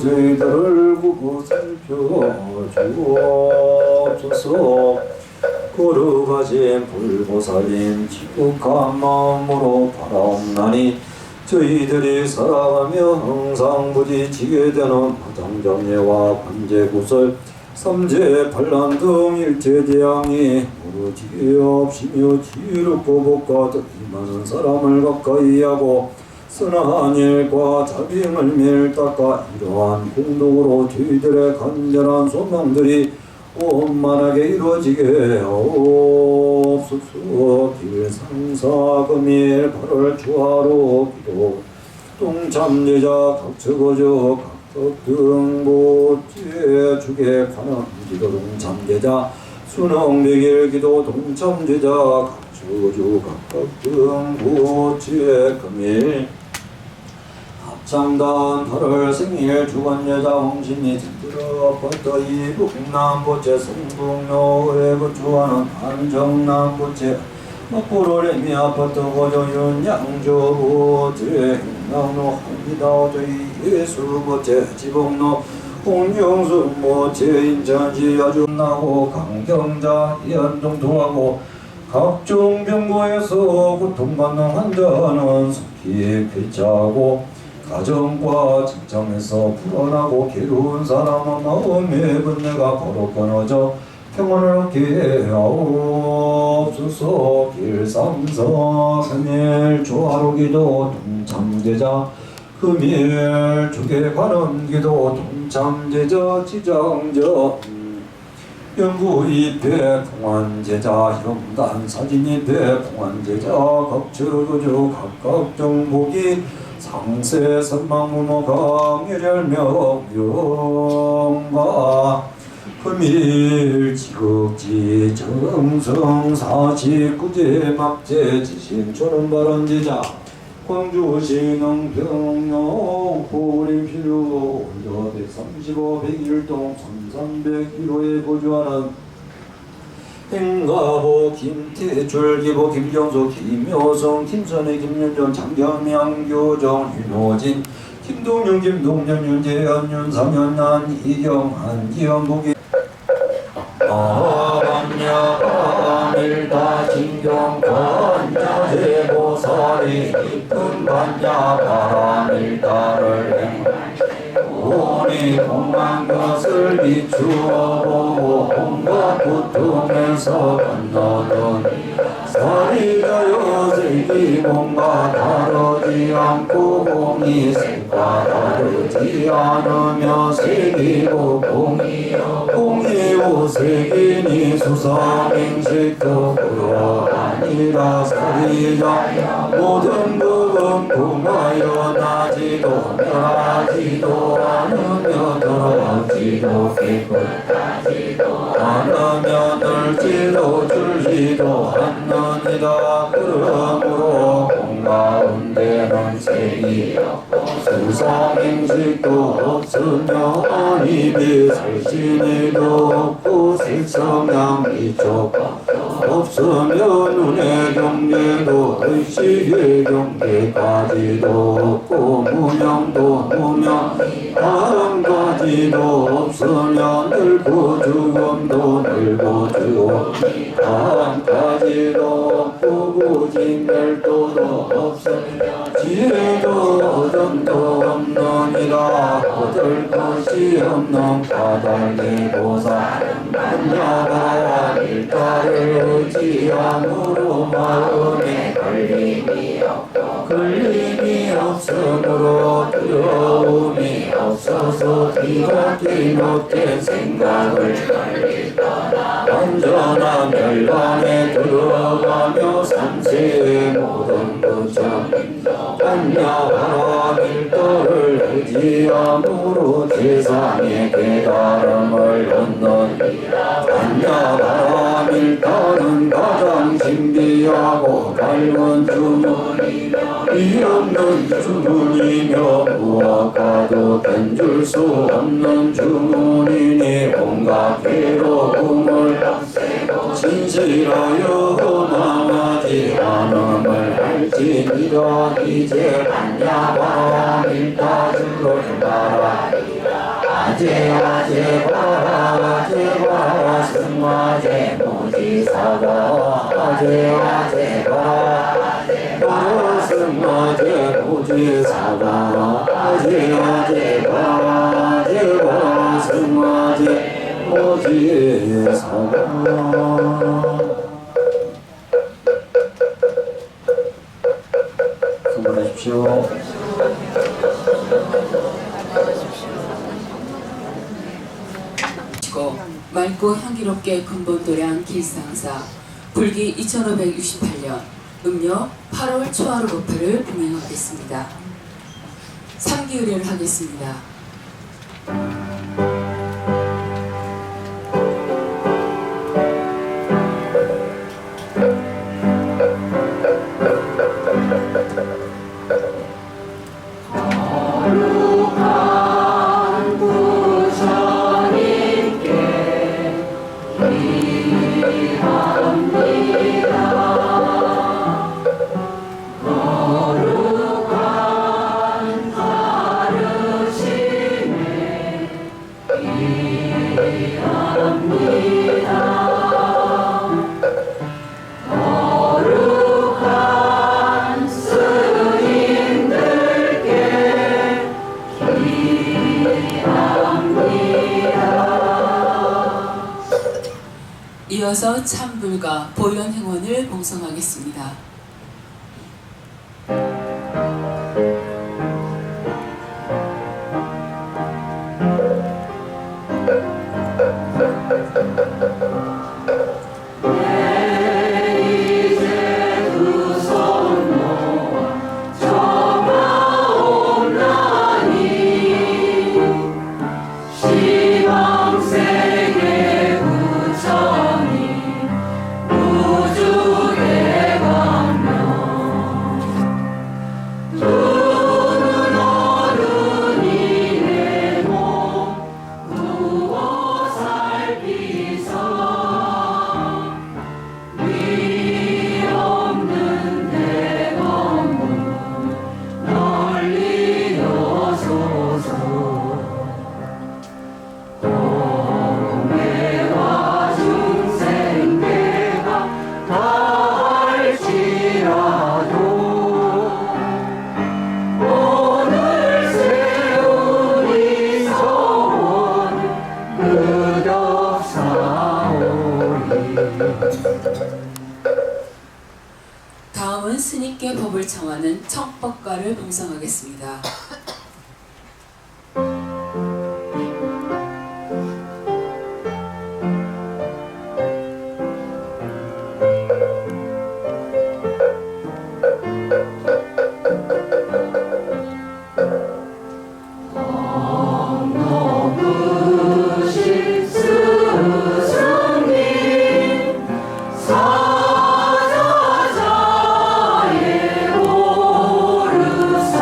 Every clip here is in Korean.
저희들을 보고 살펴주옵소서. 거룩하신 불보살님 지극한 마음으로 바라옵나니 저희들이 살아가며 항상 부딪히게 되는 화장장애와 관제구설 삼재 반란 등 일체재앙이 오로지 없이며 지혜롭고 복과 덕이 많은 사람을 가까이 하고 선한 일과 자비행을 매일 닦아 이러한 공덕으로 저희들의 간절한 소망들이 원만하게 이루어지게 하옵소서. 길상사금일 8월 주하로 기도 동참제자 각처거저 각덕등보제 주계 관원 기도 동참제자 순흥백일 기도 동참제자 각처거저 각덕등보제 금일 합창단 8월 생일 주관여자 홍신이 들어 버터이 북남보채 성북로 의부주하는 안정남보채 막보로레미 아파트 고조윤 양조보채 행랑로 한기다오저이 예수보채 지봉로 홍영수보채 인천시 아중나고 강경자 이안동통하고 각종 병고에서 고통받는 환자는 속히 쾌차하고 가정과 직장에서 불안하고 괴로운 사람은 마음의 번뇌가 바로 끊어져 평안을 얻게 하옵소서. 길삼사 금일 조화로 기도 동참제자 금일 주계 관원 기도 동참제자 지정저 연구입회 봉안제자 형단 사진입회 봉안제자 각처거저 각각 정복이 상세 선망무모 강렬멸명 영가 금일 지극지 정성 49제 막제 지신초는 발언제자 광주시능 병로 호림필요 올려 135 101동 1300km에 거주하는 행가보 김태출 기보 김정수 김효성 김선혜 김윤정 장경명 교정 윤호진 김동윤 김동현 윤재현 윤상현난 이경한 이현복이 아반야밀다 진경관자제보살이 깊은 반야바라밀다를 행한 우리 공만 것을 비추어 보고 온갖 고통에서 건너던 사리자여 색이 뭔가 다르지 않고 공이 색과 다르지 않으며 색이고 공이고 색이니 수상행식덕으로 아니라 사리자 모든 법은 공하여 나지도 멸하지도 않으며 더럽지도 깨끗하지도 않으며 널지도 줄지도 않느니라. 그러므로 공가운데는 색이 없고 수상행식도 없으며 입이 살진이도 없고 색성향이 없으며 눈의 경계도 의식의 경계까지도 없고 무명도 무명 다음까지도 없으며 늙고 죽음도 늙고 죽음 다음까지도 없고 구진멸도도 없으며 지혜도 점도 없느니라. 얻을 것이 없는 바닥의 보살은 만나가 일타를 의지함으로 마음에 걸림이 없고 걸림이 없으므로 두려움이 없어서 뒤걷기 못된 생각을 완전한 멸망에 들어가며 삼세의 모든 부정 반야와 밀도를 의지함으로 세상의 깨달음을 얻느니라. 반야와 밀도는 가장 신비하고 밝은 주문이며 이 없는 주문이며 무엇과도 견줄 수 없는 주문이니 온갖 괴로움을 진실하여 험하지 않음을 할지니라. 이제 반야와 밀다주를 바라리라. 아제 바라 승화제 무지사가 아제 바라 승화제 무지사가 아제 바라 승화제 무지사가. 수고하십시오. 맑고 향기롭게 근본도량 길상사 불기 2568년 음력 8월 초하루 법회를 봉행하겠습니다. 3기의례를 하겠습니다. 이어서 참불과 보현행원을 봉송하겠습니다. 다음은 스님께 법을 청하는 청법가를 봉송하겠습니다. 사자자의 오르사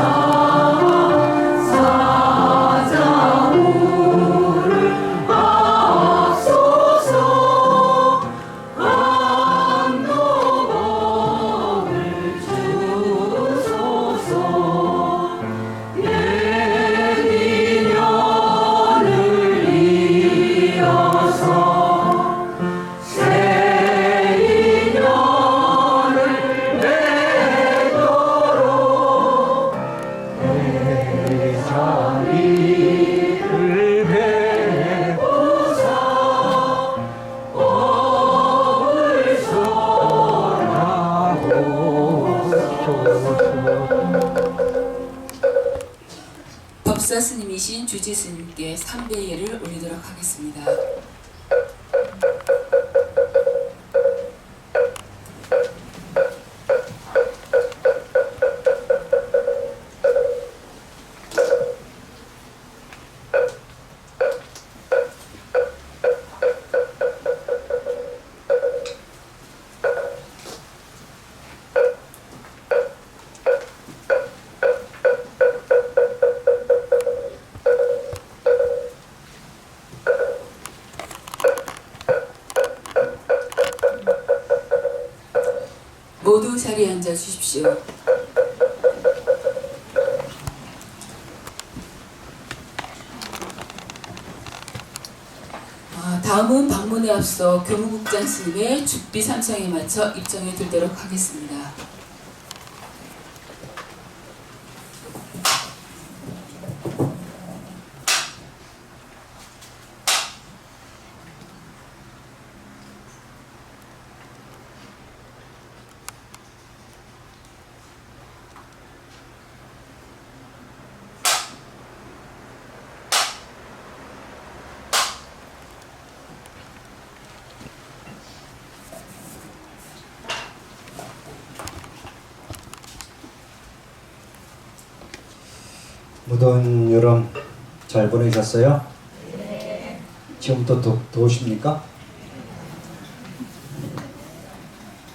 주지 스님께 삼배예를 올리도록 하겠습니다. 모두 자리에 앉아 주십시오. 다음은 방문에 앞서 교무국장 스님의 죽비 삼창에 맞춰 입장에 들도록 하겠습니다. 무더운 여름 잘 보내셨어요? 네. 지금부터 더우십니까?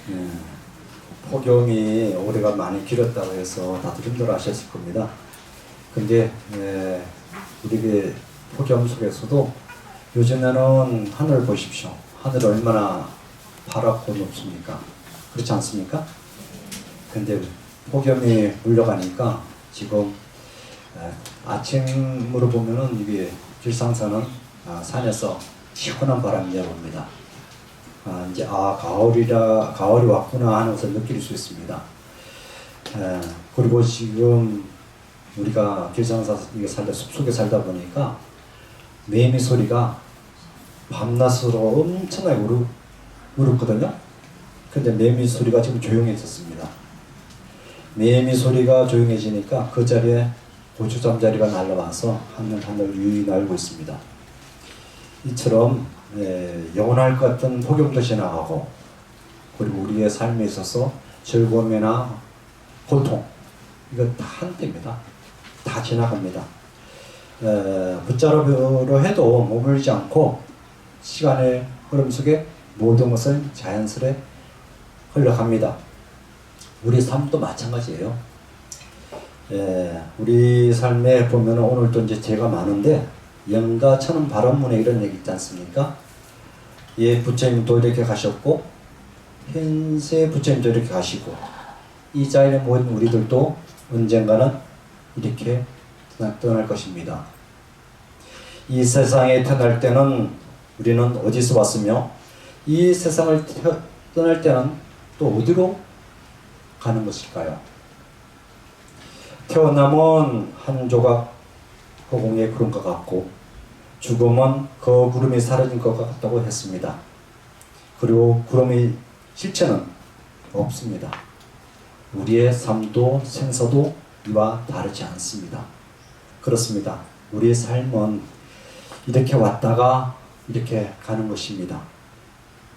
네. 폭염이 올해가 많이 길었다고 해서 다들 힘들어 하셨을 겁니다. 근데 우리 폭염 속에서도 요즘에는 하늘 보십시오. 하늘 얼마나 파랗고 높습니까? 그렇지 않습니까? 근데 폭염이 물려가니까 지금 아침으로 보면은 이게 길상사는 산에서 시원한 바람이 내려옵니다. 이제 가을이 왔구나 하는 것을 느낄 수 있습니다. 그리고 지금 우리가 길상사 숲속에 살다 보니까 매미 소리가 밤낮으로 엄청나게 울었거든요. 근데 매미 소리가 지금 조용해졌습니다. 매미 소리가 조용해지니까 그 자리에 고추 잠자리가 날아와서 하늘 유유히 날고 있습니다. 이처럼 영원할 것 같은 폭염도 지나가고, 그리고 우리의 삶에 있어서 즐거움이나 고통, 이거 다 한때입니다. 다 지나갑니다. 붙잡으려 해도 머물지 않고 시간의 흐름 속에 모든 것은 자연스레 흘러갑니다. 우리 삶도 마찬가지예요. 우리 삶에 보면 오늘도 이제 죄가 많은데 영가 천은 바람문에 이런 얘기 있지 않습니까? 예, 부처님도 이렇게 가셨고 현세 부처님도 이렇게 가시고 이 자리에 모인 우리들도 언젠가는 이렇게 떠날 것입니다. 이 세상에 태어날 때는 우리는 어디서 왔으며 이 세상을 떠날 때는 또 어디로 가는 것일까요? 태어남은 한 조각 허공의 구름과 같고 죽음은 그 구름이 사라진 것 같다고 했습니다. 그리고 구름의 실체는 없습니다. 우리의 삶도 생사도 이와 다르지 않습니다. 그렇습니다. 우리의 삶은 이렇게 왔다가 이렇게 가는 것입니다.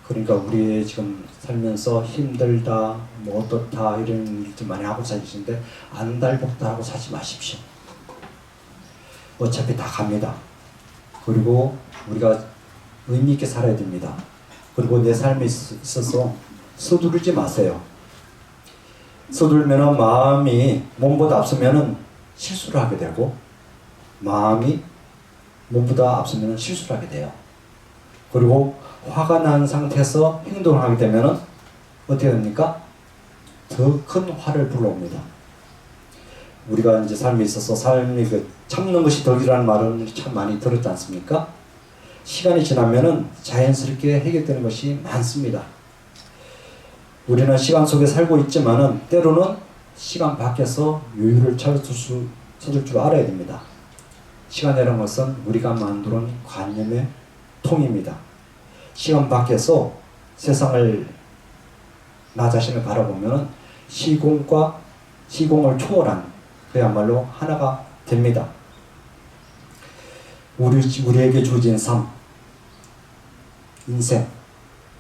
그러니까 우리 지금 살면서 힘들다, 뭐 어떻다 이런 일들 많이 하고 사시는데 안달복달하고 사지 마십시오. 어차피 다 갑니다. 그리고 우리가 의미 있게 살아야 됩니다. 그리고 내 삶에 있어서 서두르지 마세요. 서두르면 마음이 몸보다 앞서면 실수를 하게 되고, 마음이 몸보다 앞서면 실수를 하게 돼요. 그리고 화가 난 상태에서 행동을 하게 되면 어떻게 됩니까? 더 큰 화를 불러옵니다. 우리가 이제 삶에 있어서 삶이 참는 것이 덕이라는 말을 참 많이 들었지 않습니까? 시간이 지나면은 자연스럽게 해결되는 것이 많습니다. 우리는 시간 속에 살고 있지만은 때로는 시간 밖에서 여유를 찾을 줄 알아야 됩니다. 시간이라는 것은 우리가 만든 관념의 통입니다. 시간 밖에서 세상을 나 자신을 바라보면 시공을 초월한 그야말로 하나가 됩니다. 우리에게 주어진 삶, 인생.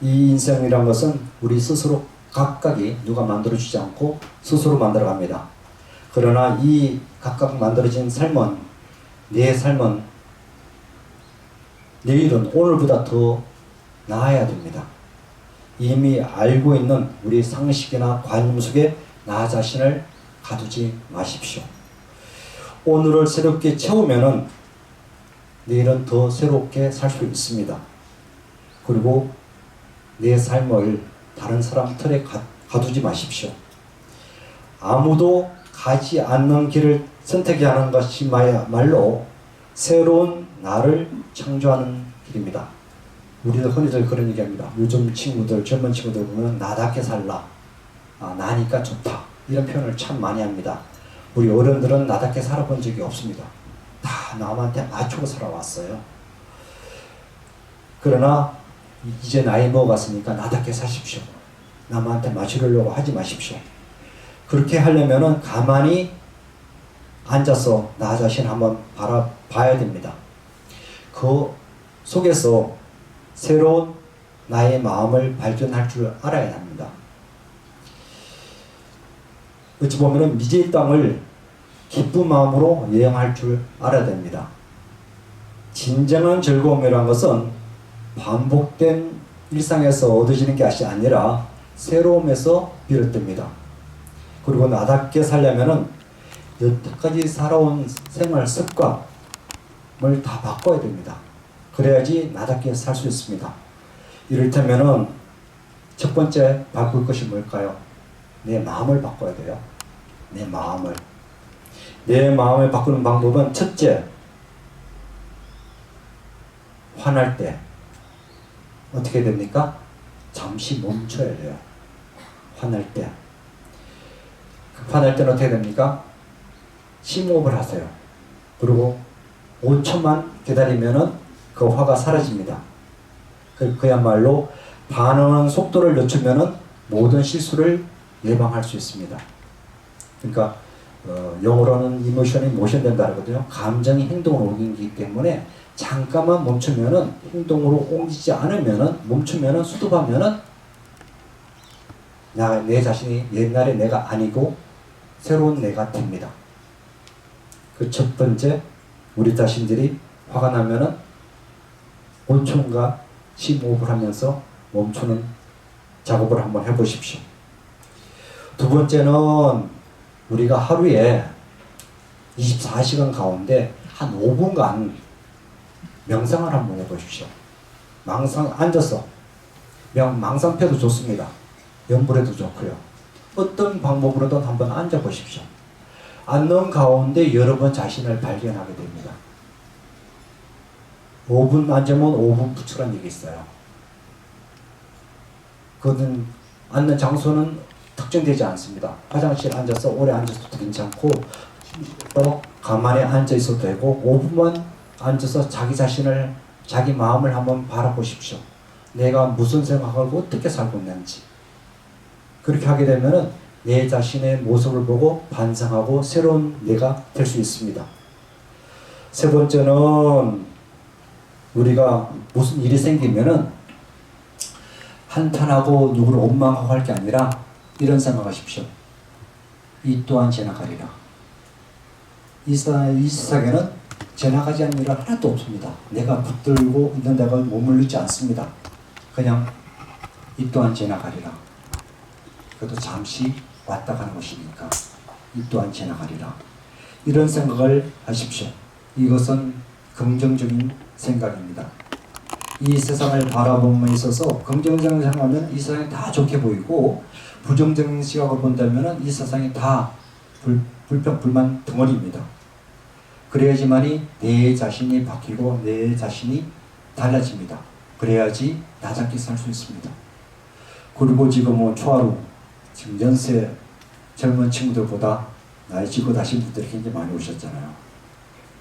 이 인생이란 것은 우리 스스로 각각이 누가 만들어주지 않고 스스로 만들어갑니다. 그러나 이 각각 만들어진 삶은, 내 삶은 내일은 오늘보다 더 나아야 됩니다. 이미 알고 있는 우리 상식이나 관념 속에 나 자신을 가두지 마십시오. 오늘을 새롭게 채우면은 내일은 더 새롭게 살 수 있습니다. 그리고 내 삶을 다른 사람 틀에 가두지 마십시오. 아무도 가지 않는 길을 선택하는 것이 말로 새로운 나를 창조하는 길입니다. 우리도 흔히들 그런 얘기합니다. 요즘 친구들, 젊은 친구들 보면 나답게 살라, 나니까 좋다, 이런 표현을 참 많이 합니다. 우리 어른들은 나답게 살아본 적이 없습니다. 다 남한테 맞추고 살아왔어요. 그러나 이제 나이 먹었으니까 나답게 사십시오. 남한테 맞추려고 하지 마십시오. 그렇게 하려면은 가만히 앉아서 나 자신 한번 바라봐야 됩니다. 그 속에서 새로운 나의 마음을 발견할 줄 알아야 합니다. 어찌 보면은 미지의 땅을 기쁜 마음으로 여행할 줄 알아야 됩니다. 진정한 즐거움이란 것은 반복된 일상에서 얻어지는 것이 아니라 새로움에서 비롯됩니다. 그리고 나답게 살려면은 여태까지 살아온 생활 습관을 다 바꿔야 됩니다. 그래야지 나답게 살 수 있습니다. 이를테면은 첫 번째 바꿀 것이 뭘까요? 내 마음을 바꿔야 돼요. 내 마음을. 내 마음을 바꾸는 방법은 첫째, 화날 때 어떻게 됩니까? 잠시 멈춰야 돼요. 화날 때. 화날 때는 어떻게 됩니까? 심호흡을 하세요. 그리고 5초만 기다리면은 그 화가 사라집니다. 그야말로 반응하는 속도를 늦추면은 모든 실수를 예방할 수 있습니다. 그러니까 영어로는 이모션이 모션 된다 하거든요. 감정이 행동으로 옮기기 때문에 잠깐만 멈추면은, 행동으로 옮기지 않으면은, 멈추면은, 수습하면은 내 자신이 옛날의 내가 아니고 새로운 내가 됩니다. 그 첫 번째, 우리 자신들이 화가 나면은 5초인가 심호흡을 하면서 멈추는 작업을 한번 해보십시오. 두 번째는 우리가 하루에 24시간 가운데 한 5분간 명상을 한번 해보십시오. 앉아서 망상패도 좋습니다. 연불해도 좋고요. 어떤 방법으로든 한번 앉아보십시오. 앉는 가운데 여러 번 자신을 발견하게 됩니다. 5분 앉으면 5분 부추라는 얘기 있어요. 그거는 앉는 장소는 특정되지 않습니다. 화장실 앉아서 오래 앉아서도 괜찮고, 또 가만히 앉아 있어도 되고, 5분만 앉아서 자기 자신을, 자기 마음을 한번 바라보십시오. 내가 무슨 생각하고 어떻게 살고 있는지. 그렇게 하게 되면은 내 자신의 모습을 보고 반성하고 새로운 내가 될 수 있습니다. 세 번째는 우리가 무슨 일이 생기면은 한탄하고 누구를 원망하고 할 게 아니라 이런 생각하십시오. 이 또한 지나가리라. 이 세상에는 지나가지 않는 일은 하나도 없습니다. 내가 붙들고 있는 데가 머물리지 않습니다. 그냥 이 또한 지나가리라. 그것도 잠시 왔다 가는 것이니까 이 또한 지나가리라. 이런 생각을 하십시오. 이것은 긍정적인 생각입니다. 이 세상을 바라봄에 있어서 긍정적인 생각하면 이 세상이 다 좋게 보이고, 부정적인 시각을 본다면 이 세상이 다 불평, 불만 덩어리입니다. 그래야지만이 내 자신이 바뀌고 내 자신이 달라집니다. 그래야지 나답게 살 수 있습니다. 그리고 지금 초하루, 지금 연세 젊은 친구들보다 나이 지고 다신 분들이 굉장히 많이 오셨잖아요.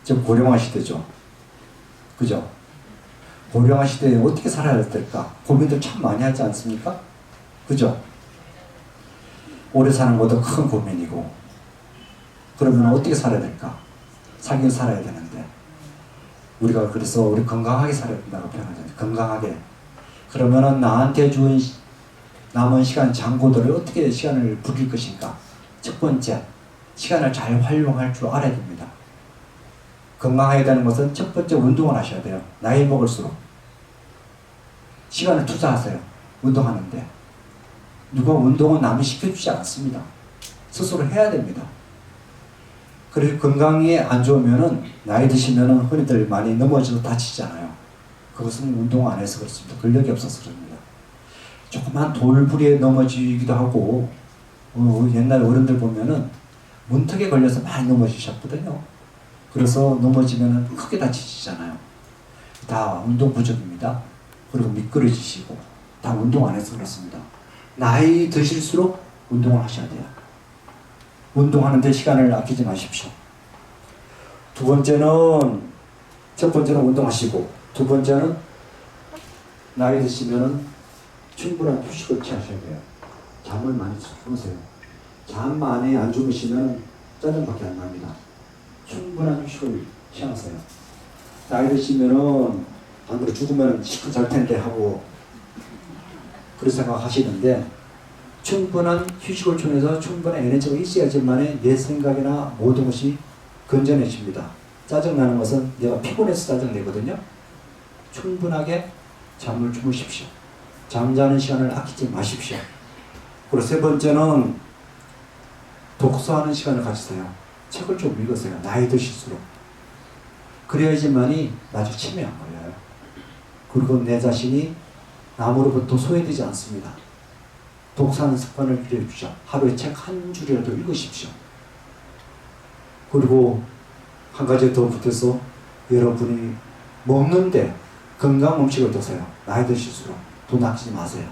지금 고령화 시대죠. 그죠? 고령화 시대에 어떻게 살아야 될까? 고민들 참 많이 하지 않습니까? 그죠? 오래 사는 것도 큰 고민이고, 그러면 어떻게 살아야 될까? 살긴 살아야 되는데 우리가 그래서 우리 건강하게 살아야 된다고 표현하잖아요. 건강하게. 그러면은 나한테 주은 남은 시간 장고들을 어떻게 시간을 부릴 것인가. 첫 번째, 시간을 잘 활용할 줄 알아야 됩니다. 건강하게 되는 것은 첫 번째 운동을 하셔야 돼요. 나이 먹을수록. 시간을 투자하세요. 운동하는데. 누가 운동은 남이 시켜주지 않습니다. 스스로 해야 됩니다. 그래서 건강이 안 좋으면은 나이 드시면은 흔히들 많이 넘어지고 다치잖아요. 그것은 운동 안 해서 그렇습니다. 근력이 없어서 그럽니다. 조그만 돌부리에 넘어지기도 하고 옛날 어른들 보면은 문턱에 걸려서 많이 넘어지셨거든요. 그래서 넘어지면은 크게 다치시잖아요. 다 운동 부족입니다. 그리고 미끄러지시고 다 운동 안 해서 그렇습니다. 나이 드실수록 운동을 하셔야 돼요. 운동하는데 시간을 아끼지 마십시오. 두 번째는, 첫 번째는 운동하시고, 두 번째는 나이 드시면은 충분한 휴식을 취하셔야 돼요. 잠을 많이 주무세요. 잠 많이 안 주무시면 짜증밖에 안 납니다. 충분한 휴식을 취하세요. 나이 드시면은 안 그래 죽으면 시큰 잘 텐데 하고 그런 생각하시는데, 충분한 휴식을 통해서 충분한 에너지가 있어야지만 내 생각이나 모든 것이 건전해집니다. 짜증나는 것은 내가 피곤해서 짜증내거든요. 충분하게 잠을 주무십시오. 잠자는 시간을 아끼지 마십시오. 그리고 세 번째는 독서하는 시간을 가지세요. 책을 좀 읽으세요. 나이 드실수록. 그래야지만이 나중에 치매 안 걸려요. 그리고 내 자신이 남으로부터 소외되지 않습니다. 독서하는 습관을 들여주죠. 하루에 책 한 줄이라도 읽으십시오. 그리고 한 가지 더 붙여서 여러분이 먹는데 건강 음식을 드세요. 나이 드실수록 돈 아끼지 마세요.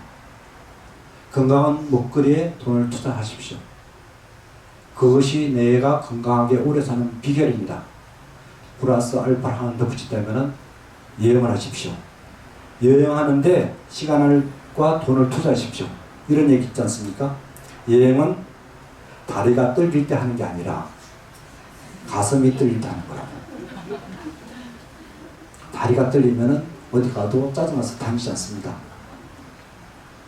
건강한 먹거리에 돈을 투자하십시오. 그것이 내가 건강하게 오래 사는 비결입니다. 플러스 알파를 하나 더 붙인다면 여행을 하십시오. 여행하는데 시간과 돈을 투자하십시오. 이런 얘기 있지 않습니까? 여행은 다리가 떨릴 때 하는 게 아니라 가슴이 떨릴 때 하는 거라고. 다리가 떨리면은 어디 가도 짜증나서 다니지 않습니다.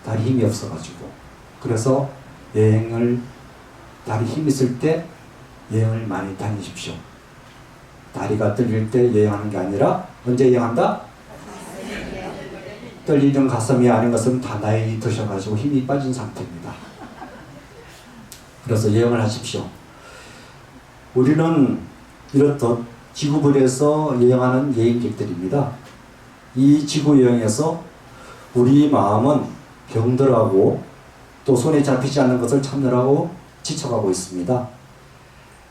다리 힘이 없어가지고. 그래서 여행을 다리 힘 있을 때 여행을 많이 다니십시오. 다리가 떨릴 때 여행하는 게 아니라 언제 여행한다? 떨리는 가슴이 아닌 것은 다 나이 드셔가지고 힘이 빠진 상태입니다. 그래서 여행을 하십시오. 우리는 이렇듯 지구본에서 여행하는 여행객들입니다. 이 지구 여행에서 우리 마음은 병들하고 또 손에 잡히지 않는 것을 참느라고 지쳐가고 있습니다.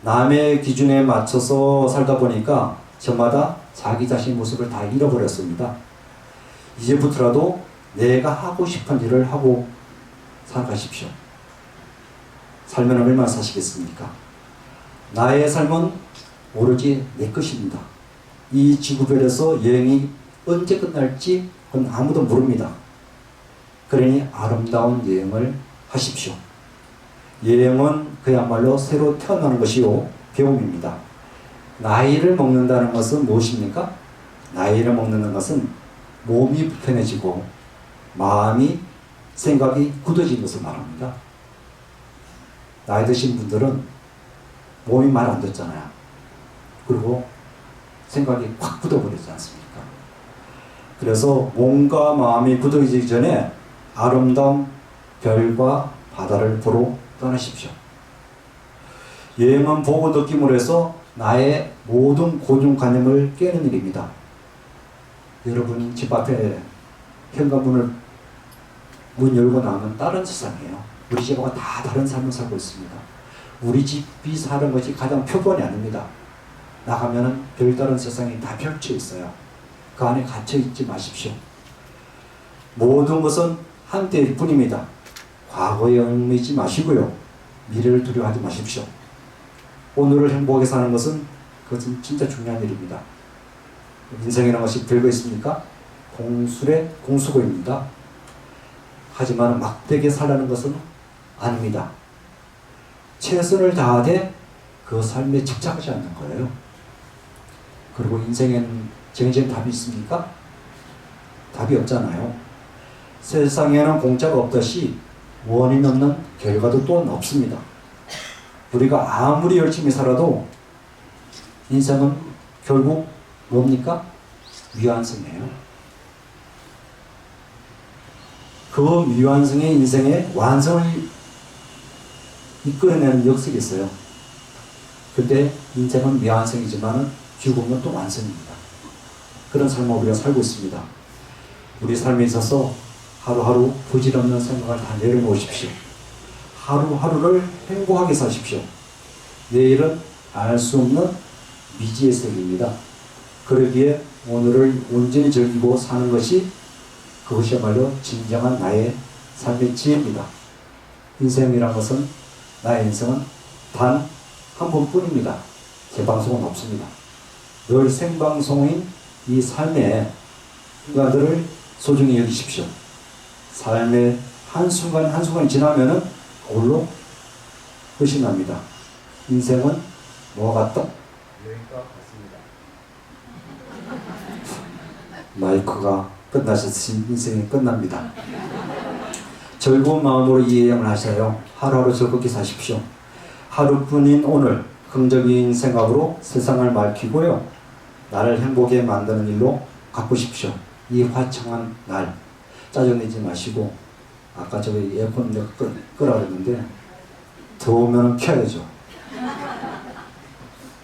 남의 기준에 맞춰서 살다 보니까 저마다 자기 자신의 모습을 다 잃어버렸습니다. 이제부터라도 내가 하고 싶은 일을 하고 살아가십시오. 살면 얼마나 사시겠습니까? 나의 삶은 오로지 내 것입니다. 이 지구별에서 여행이 언제 끝날지 그건 아무도 모릅니다. 그러니 아름다운 여행을 하십시오. 여행은 그야말로 새로 태어나는 것이요 배움입니다. 나이를 먹는다는 것은 무엇입니까? 나이를 먹는 것은 몸이 불편해지고 마음이 생각이 굳어진 것을 말합니다. 나이 드신 분들은 몸이 말 안 듣잖아요. 그리고 생각이 확 굳어버리지 않습니까? 그래서 몸과 마음이 굳어지기 전에 아름다운 별과 바다를 보러 떠나십시오. 여행은 보고 느낌으로 해서 나의 모든 고정관념을 깨는 일입니다. 여러분 집 앞에 현관문을 문 열고 나오면 다른 세상이에요. 우리 집하고 다 다른 삶을 살고 있습니다. 우리 집이 사는 것이 가장 표본이 아닙니다. 나가면은 별다른 세상이 다 펼쳐 있어요. 그 안에 갇혀 있지 마십시오. 모든 것은 한때일 뿐입니다. 과거에 얽매이지 마시고요. 미래를 두려워하지 마십시오. 오늘을 행복하게 사는 것은 그것은 진짜 중요한 일입니다. 인생이라는 것이 별거 있습니까? 공술의 공수고입니다. 하지만 막대게 살라는 것은 아닙니다. 최선을 다하되 그 삶에 집착하지 않는 거예요. 그리고 인생엔 정의적인 답이 있습니까? 답이 없잖아요. 세상에는 공짜가 없듯이 원인 없는 결과도 또한 없습니다. 우리가 아무리 열심히 살아도 인생은 결국 뭡니까? 미완성이에요. 그 미완성의 인생의 완성을 이끌어내는 역설이 있어요. 그때 인생은 미완성이지만 죽음은 또 완성입니다. 그런 삶을 우리가 살고 있습니다. 우리 삶에 있어서 하루하루 부질없는 생각을 다 내려놓으십시오. 하루하루를 행복하게 사십시오. 내일은 알 수 없는 미지의 세계입니다. 그러기에 오늘을 온전히 즐기고 사는 것이 그것이야말로 진정한 나의 삶의 지혜입니다. 인생이란 것은 나의 인생은 단 한 번뿐입니다. 재방송은 없습니다. 늘 생방송인 이 삶의 순간들을 소중히 여기십시오. 삶의 한순간 한순간이 지나면은 그걸로 끝이 납니다. 인생은 뭐와 같다? 여행과 같습니다. 마이크가 끝나셨으니 인생이 끝납니다. 즐거운 마음으로 이 여행을 하셔요. 하루하루 즐겁게 사십시오. 하루뿐인 오늘 긍정적인 생각으로 세상을 밝히고요. 나를 행복하게 만드는 일로 가꾸십시오. 이 화창한 날 짜증내지 마시고, 아까 저기 에어컨 내가 끄라 그랬는데 더우면 켜야죠.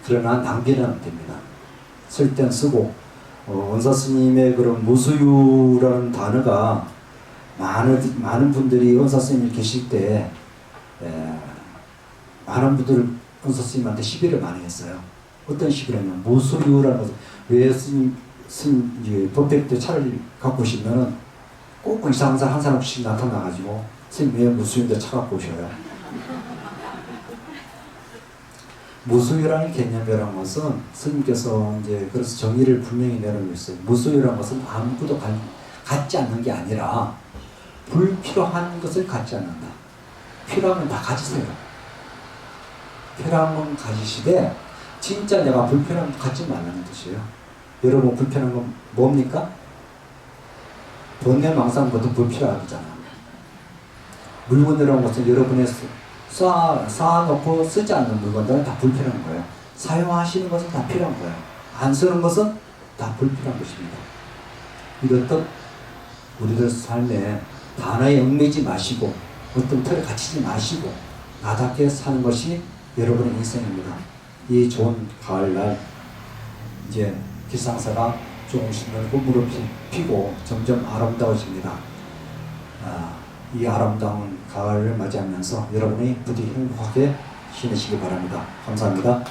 그러나 낭비는 안 됩니다. 쓸 땐 쓰고, 원사 스님의 그런 무수유라는 단어가 많은 분들이 원사 스님이 계실 때 많은 분들 원사 스님한테 시비를 많이 했어요. 어떤 시비를 했냐면 무수유라는 것은 왜 스님 법회 때 차를 갖고 오시면은 꼭 이상한 사람 한 사람씩 나타나가지고 스님 왜 무수유인데 차 갖고 오셔요? 무수유라는 개념이라는 것은 스님께서 이제 그래서 정의를 분명히 내려놓으셨어요. 무수유라는 것은 아무것도 갖지 않는 게 아니라 불필요한 것을 갖지 않는다. 필요하면 다 가지세요. 필요한 건 가지시되 진짜 내가 불필요한 건 갖지 말라는 뜻이에요. 여러분 불편한 건 뭡니까? 돈내망상보다 불필요하잖아. 물건이라는 것은 여러분의 쌓아놓고 쓰지 않는 물건들은 다 불필요한 거예요. 사용하시는 것은 다 필요한 거예요. 안 쓰는 것은 다 불필요한 것입니다. 이렇듯 우리들 삶에 단어에 얽매이지 마시고 어떤 틀에 갇히지 마시고 나답게 사는 것이 여러분의 인생입니다. 이 좋은 가을날 이제 기상사가 조금씩 꽃무를 피고 점점 아름다워집니다. 이 아름다운 가을을 맞이하면서 여러분이 부디 행복하게 지내시기 바랍니다. 감사합니다.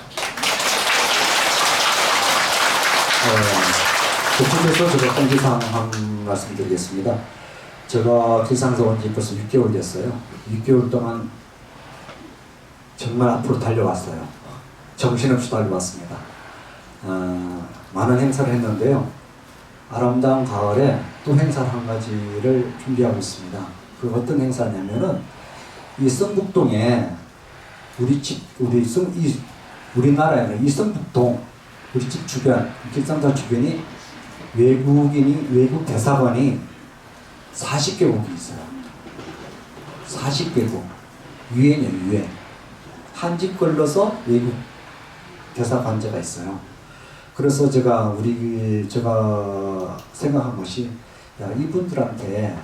그쪽에서 제가 공지사항 한 말씀 드리겠습니다. 제가 기상사 온 지 벌써 6개월 됐어요. 6개월 동안 정말 앞으로 달려왔어요. 정신없이 달려왔습니다. 많은 행사를 했는데요. 아름다운 가을에 또 행사를 한 가지를 준비하고 있습니다. 그 어떤 행사냐면은 이 성북동에 우리나라에는 이 성북동 우리 집 주변 길상사 주변이 외국 대사관이 40개국이 있어요. 40개국 유엔이에요. 유엔 한 집 걸러서 외국 대사관제가 있어요. 그래서 제가 생각한 것이 이분들한테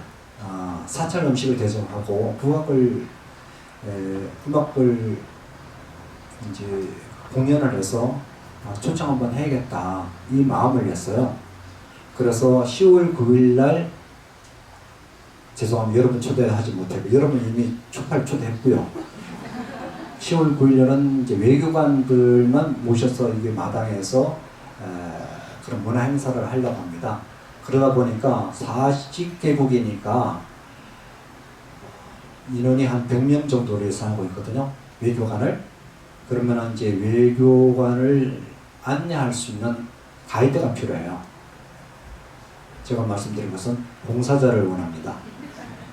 사찰 음식을 대접하고 음악을 이제 공연을 해서 초청 한번 해야겠다 이 마음을 냈어요. 그래서 10월 9일 날 죄송합니다. 여러분 초대하지 못했고 여러분 이미 초대했고요. 10월 9일에는 이제 외교관들만 모셔서 이게 마당에서 그런 문화 행사를 하려고 합니다. 그러다 보니까 40개국이니까 인원이 한 100명 정도로 예상하고 있거든요. 외교관을. 그러면 이제 외교관을 안내할 수 있는 가이드가 필요해요. 제가 말씀드린 것은 봉사자를 원합니다.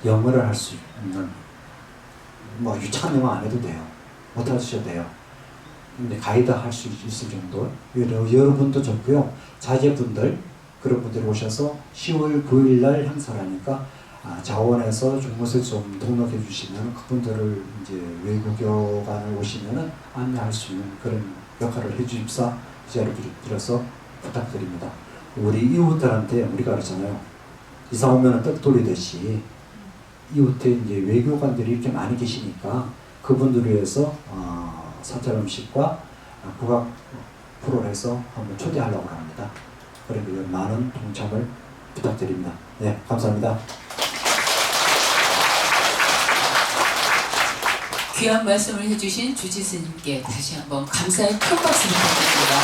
영어를 할 수 있는 유창한 영어 안 해도 돼요. 못 하셔도 돼요. 이제 가이드 할 수 있을 정도. 여러분도 좋고요. 자제분들 그런 분들이 오셔서 10월 9일 날 행사를 하니까 자원에서 종무소에 좀 등록해 주시면 그분들을 이제 외국어관을 오시면은 안내할 수 있는 그런 역할을 해 주십사 이 자리를 빌어서 부탁드립니다. 우리 이웃들한테 우리가 그러잖아요. 이사 오면은 떡 돌리듯이 이웃에 이제 외교관들이 이렇게 많이 계시니까 그분들을 위해서 사찰 음식과 국악 프로를 해서 한번 초대하려고 합니다. 그러면 많은 동참을 부탁드립니다. 네, 감사합니다. 귀한 말씀을 해주신 주지스님께 다시 한번 감사의 큰 박수 부탁드립니다.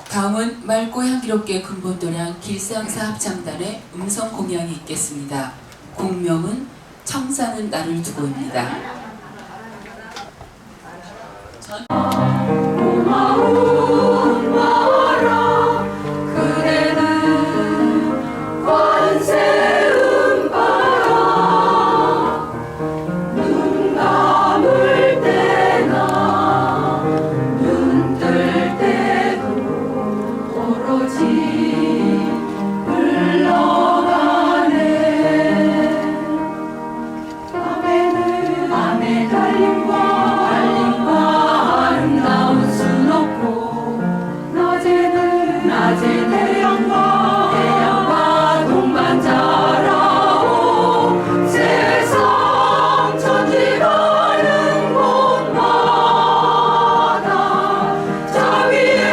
다음은 맑고 향기롭게 근본도량 길상사합창단의 음성 공양이 있겠습니다. 공명은 청사는 나를 두고입니다. 고마운 마라 그대는 관세음 바라 눈 감을 때나 눈 뜰 때도 오로지 흘러가네. 밤에 달림과 아름다운 수놓고 낮에 태양과 동반 자라오. 세상 천지 가는 곳마다 자 위에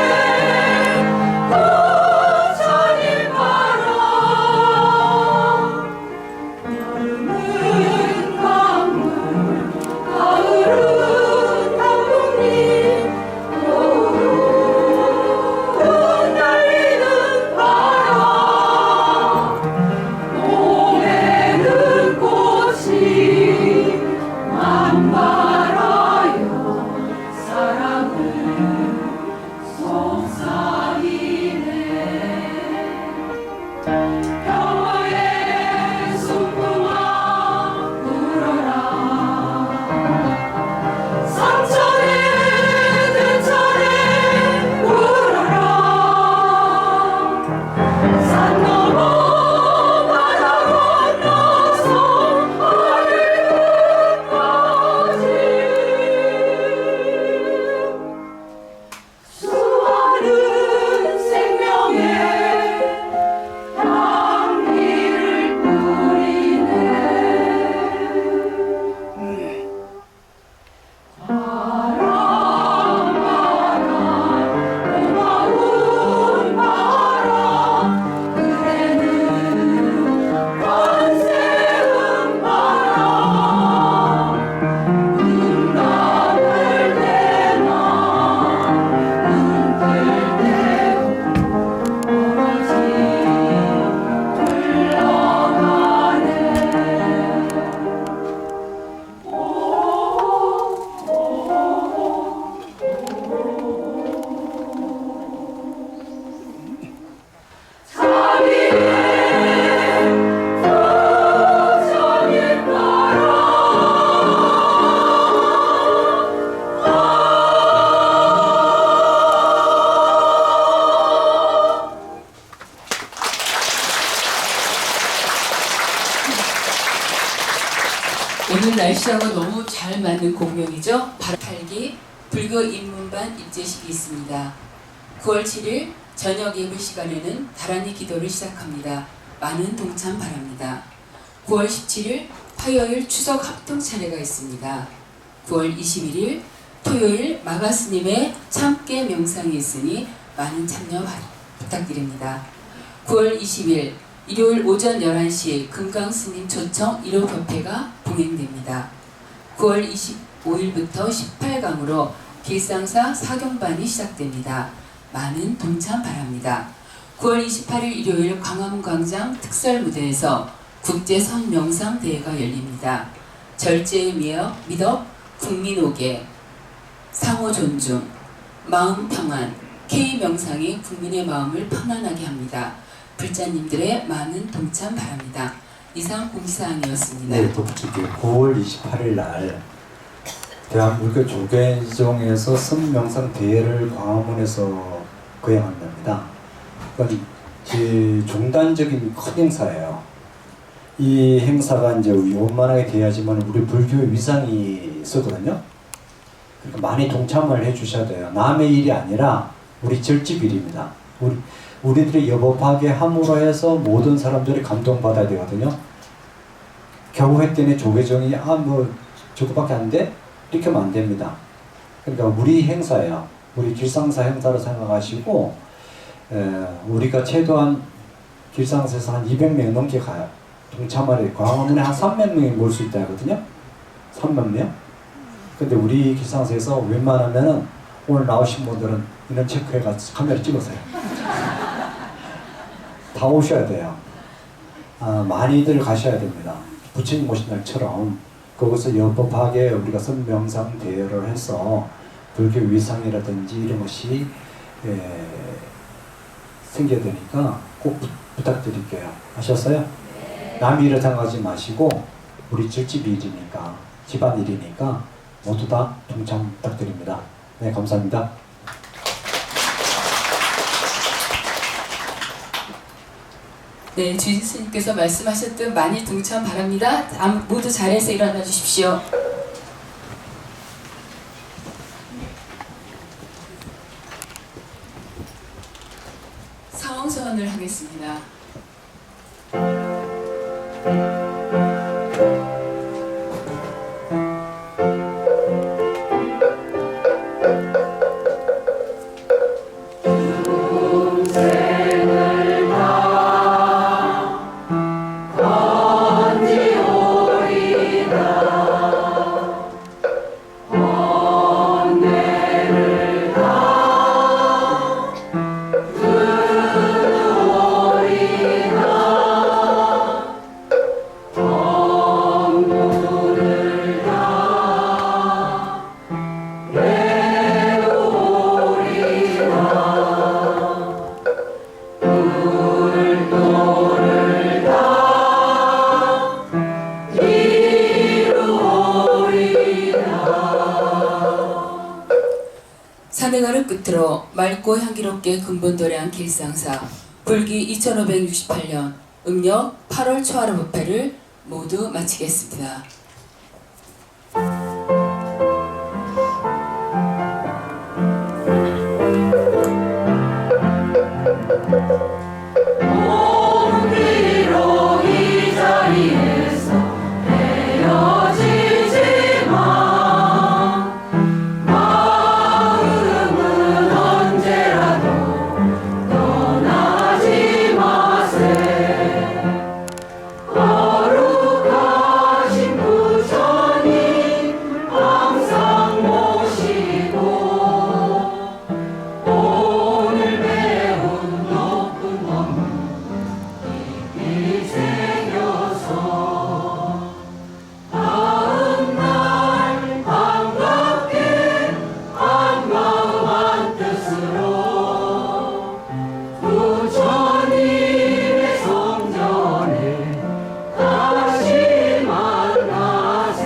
부처님 바라. 여름은 강물 가을은 단풍잎 겨울은 날리는 바람 봄에는 꽃이 만발하여 사랑을 속삭이네. 평화의 순풍아 불어라. 삼천의 대천에 불어라. 산 넘어 바다 건너서 하늘 끝까지 수많은 생명의 향기를 뿌리네. 바람 고마운 바람 그대는 관세음 바람 눈 감을 때나 눈 뜰 때도 오로지 흘러가네. 자 위에 부처님 바라. 오늘 날씨하고 너무 잘 맞는 공명이죠. 발탈기 불교 입문반 입제식이 있습니다. 9월 7일 저녁 예배 시간에는 다란이 기도를 시작합니다. 많은 동참 바랍니다. 9월 17일 화요일 추석 합동 차례가 있습니다. 9월 21일 토요일 마가스님의 참깨 명상이 있으니 많은 참여 부탁드립니다. 9월 20일 일요일 오전 11시 금강스님 초청 1호 법회가 봉행됩니다. 9월 25일부터 18강으로 길상사 사경반이 시작됩니다. 많은 동참 바랍니다. 9월 28일 일요일 광화문광장 특설무대에서 국제선명상대회가 열립니다. 절제의 미덕, 국민오개, 상호존중, 마음평안, K명상이 국민의 마음을 편안하게 합니다. 불자님들의 많은 동참 바랍니다. 이상 공지사항이었습니다. 네, 덧붙일게요. 9월 28일 날 대한불교 조계종에서 선명상 대회를 광화문에서 거행한답니다. 그러니까 종단적인 큰 행사예요. 이 행사가 이제 원만하게 돼야지만 우리 불교의 위상이 있었거든요. 그러니까 많이 동참을 해주셔야 돼요. 남의 일이 아니라 우리 절집 일입니다. 우리들이 여법하게 함으로 해서 모든 사람들이 감동받아야 되거든요. 겨우 했더니 조계종이 저거밖에 안 돼? 이렇게 하면 안 됩니다. 그러니까 우리 행사예요. 우리 길상사 행사로 생각하시고 우리가 최소한 길상사에서 한 200명 넘게 가요. 동참하래. 광화문에 한 300명이 모일 수 있다 하거든요. 3만 명. 근데 우리 길상사에서 웬만하면은 오늘 나오신 분들은 이런 체크해가지고 카메라 찍으세요. 다 오셔야 돼요. 많이들 가셔야 됩니다. 부처님 오신 날처럼 거기서 여법하게 우리가 선명상 대회를 해서 불교 위상이라든지 이런 것이 생겨야 되니까 꼭 부탁드릴게요. 아셨어요? 남의 일을 생각하지 마시고 우리 절집 일이니까 집안 일이니까 모두 다 동참 부탁드립니다. 네, 감사합니다. 네, 주진 스님께서 말씀하셨던 많이 동참 바랍니다. 모두 자리에서 일어나 주십시오. 사홍선언을 하겠습니다. 산해가를 끝으로 맑고 향기롭게 근본도래한 길상사 불기 2568년 음력 8월 초하루 법회를 모두 마치겠습니다. 비록 이 자리에서 헤어지지만 마음은 언제라도 떠나지 마세. 거룩하신 부처님 항상 모시고 오늘 배운 높은 법문 생겨서 다음날 반갑게 한마음 한뜻으로 부처님의 성전에 다시 만나세.